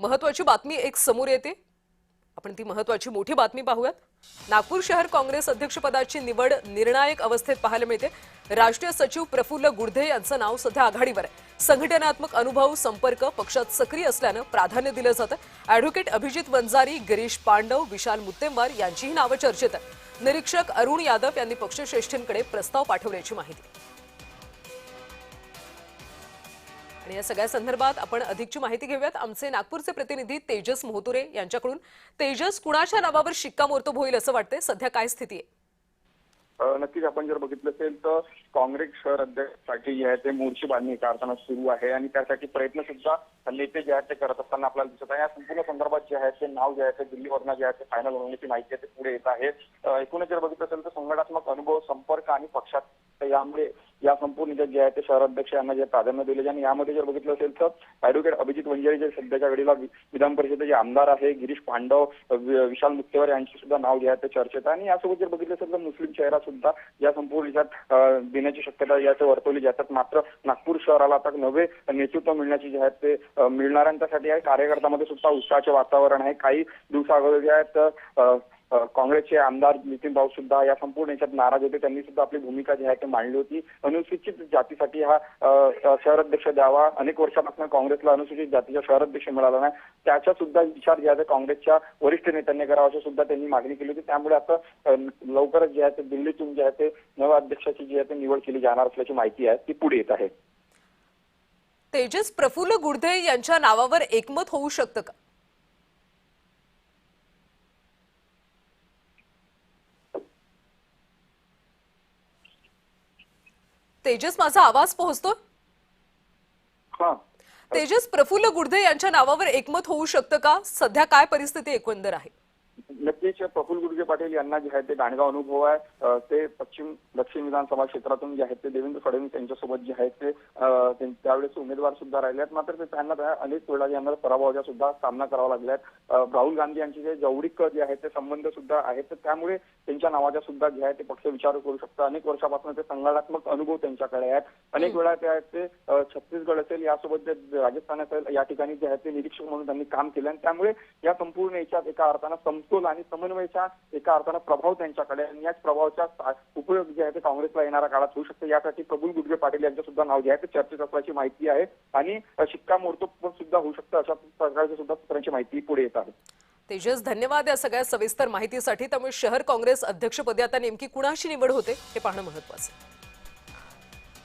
महत्त्वाची बातमी एक समोर येते। आपण ती महत्त्वाची मोठी बातमी पाहूयात। नागपूर शहर काँग्रेस अध्यक्षपदाची निवड निर्णायक अवस्थेत पाहायला मिळते। राष्ट्रीय सचिव प्रफुल्ल गुडधे यांचं नाव सध्या आघाडीवर आहे। संघटनात्मक अनुभव संपर्क पक्षात सक्रिय असल्याने प्राधान्य दिलं जातं। ॲडव्होकेट अभिजित वंजारी, गिरीश पांडव, विशाल मुत्तेमवार यांचीही नावं चर्चेत आहेत। निरीक्षक अरुण यादव यांनी पक्षश्रेष्ठींकडे प्रस्ताव पाठवल्याची माहिती। आणि या सगळ्या संदर्भात आपण अधिकची माहिती घेऊयात आमचे नागपूरचे प्रतिनिधी तेजस मोहतुरे यांच्याकडून। तेजस, कुणाच्या नावावर शिक्कामोर्तब होईल असं वाटतंय? सध्या काय स्थिती आहे? नक्कीच आपण जर बघितलं असेल तर काँग्रेस शहर अध्यक्षासाठी जे आहे ते मोर्चे बांधणी एका अर्थानं सुरू आहे आणि त्यासाठी प्रयत्न सुद्धा नेते जे आहेत ते करत असताना आपल्याला दिसत आहे। या संपूर्ण संदर्भात जे आहे ते नाव जे आहे ते दिल्लीवरनं जे आहे ते फायनल होण्याची माहिती आहे ते पुढे येत आहे। एकूणच जर बघितलं असेल तर संघटनात्मक अनुभव संपर्क आणि पक्षात यामुळे या संपूर्ण जे आहे ते शहर अध्यक्ष यांना जे प्राधान्य दिले आणि यामध्ये जर बघितलं असेल तर ॲडव्होकेट अभिजित वंजारी जे सध्याच्या घडीला विधान परिषदेचे आमदार आहे, गिरीश पांडव, विशाल मुत्तेमवार यांचे सुद्धा नाव जे आहे ते चर्चेत आहे। आणि यासोबत जर बघितलं असेल तर मुस्लिम चेहरा सुद्धा या संपूर्ण याच्यात देण्याची शक्यता याचे वर्तवली जातात। मात्र नागपूर शहराला आता नवे नेतृत्व मिळण्याची जे आहे ते मिळणाऱ्यांच्यासाठी आहे। कार्यकर्त्यांमध्ये सुद्धा उत्साहाचे वातावरण आहे। काही दिवसाअगोदर जे आहेत काँग्रेसचे आमदार नितीन राऊत सुद्धा या संपूर्ण याच्यात नाराज होते। त्यांनी सुद्धा आपली भूमिका जी आहे ती मांडली होती। अनुसूचित जातीसाठी हा शहर अध्यक्ष द्यावा। अनेक वर्षापासून काँग्रेसला अनुसूचित जातीचा शहर अध्यक्ष मिळाला नाही, त्याचा सुद्धा विचार जे आहे काँग्रेसच्या वरिष्ठ नेत्यांनी करावा अशी सुद्धा त्यांनी मागणी केली होती। त्यामुळे आता लवकरच जे आहे ते दिल्लीतून जे आहे ते नव्या अध्यक्षाची जी आहे ते निवड केली जाणार असल्याची माहिती आहे ती पुढे येत आहे। तेजस, प्रफुल्ल गुडधे यांच्या नावावर एकमत होऊ शकतं का? तेजस, माझा आवाज पोहोचतो? तेजस, प्रफुल्ल गुडधे यांच्या नावावर एकमत होऊ शकतं का? सध्या काय परिस्थिती एकंदर आहे? नक्कीच प्रफुल्ल गुडघे पाटील यांना जे आहे ते दांडगा अनुभव आहे। ते दक्षिण विधानसभा क्षेत्रातून जे आहेत ते देवेंद्र फडणवीस यांच्यासोबत जे आहे ते त्यावेळेस उमेदवार सुद्धा राहिले आहेत। मात्र त्यांना अनेक वेळा यांना पराभवाचा सुद्धा सामना करावा लागला आहे। राहुल गांधी यांचे जे जवळीक जे आहे ते संबंध सुद्धा आहेत, तर त्यामुळे त्यांच्या नावाचा सुद्धा जे आहे ते पक्ष विचार करू शकतो। अनेक वर्षापासून ते संघटनात्मक अनुभव त्यांच्याकडे आहेत। अनेक वेळा ते आहेत ते छत्तीसगड असेल यासोबत राजस्थान असेल या ठिकाणी जे आहे ते निरीक्षक म्हणून त्यांनी काम केलं आणि त्यामुळे या संपूर्ण याच्यात एका अर्थानं समतोल आणि समन्वयाचा एका अर्थानं प्रभाव त्यांच्याकडे आणि याच प्रभावाचा उपयोग जे आहे ते काँग्रेसला येणाऱ्या काळात होऊ शकतो। यासाठी प्रफुल्ल गुडघे पाटील यांचं सुद्धा नाव जे आहे ते चर्चेत असल्याची माहिती आहे आणि शिक्कामोर्तब सुद्धा होऊ शकतं अशा प्रकारची सुद्धा सूत्रांची माहिती पुढे येत आहे। तेजस, धन्यवाद या सगळ्या सविस्तर माहितीसाठी। त्यामुळे शहर काँग्रेस अध्यक्षपदी आता नेमकी कुणाची निवड होते हे पाहणं महत्त्वाचं आहे।